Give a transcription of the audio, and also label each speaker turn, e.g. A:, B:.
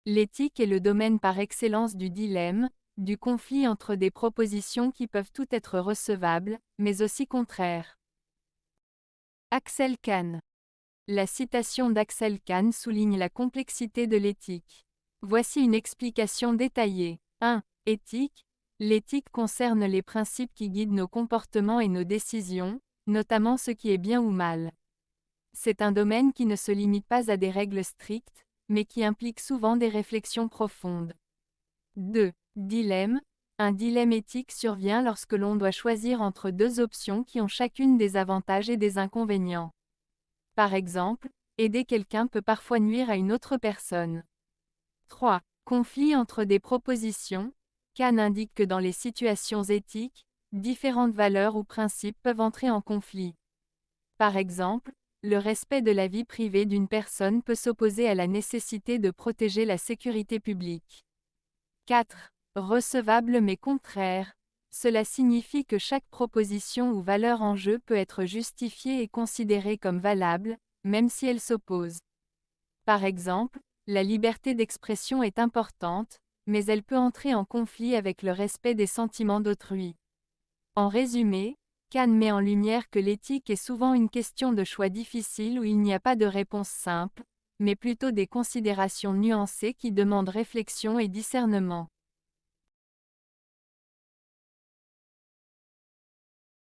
A: L'éthique est le domaine par excellence du dilemme, du conflit entre des propositions qui peuvent toutes être recevables, mais aussi contraires. Axel Kahn. La citation d'Axel Kahn souligne la complexité de l'éthique. Voici une explication détaillée. 1. Éthique. L'éthique concerne les principes qui guident nos comportements et nos décisions, notamment ce qui est bien ou mal. C'est un domaine qui ne se limite pas à des règles strictes, mais qui implique souvent des réflexions profondes. 2. Dilemme. Un dilemme éthique survient lorsque l'on doit choisir entre deux options qui ont chacune des avantages et des inconvénients. Par exemple, aider quelqu'un peut parfois nuire à une autre personne. 3. Conflit entre des propositions. Kahn indique que dans les situations éthiques, différentes valeurs ou principes peuvent entrer en conflit. Par exemple, le respect de la vie privée d'une personne peut s'opposer à la nécessité de protéger la sécurité publique. 4. Recevable mais contraire. Cela signifie que chaque proposition ou valeur en jeu peut être justifiée et considérée comme valable, même si elle s'oppose. Par exemple, la liberté d'expression est importante, mais elle peut entrer en conflit avec le respect des sentiments d'autrui. En résumé, Kahn met en lumière que l'éthique est souvent une question de choix difficile où il n'y a pas de réponse simple, mais plutôt des considérations nuancées qui demandent réflexion et discernement.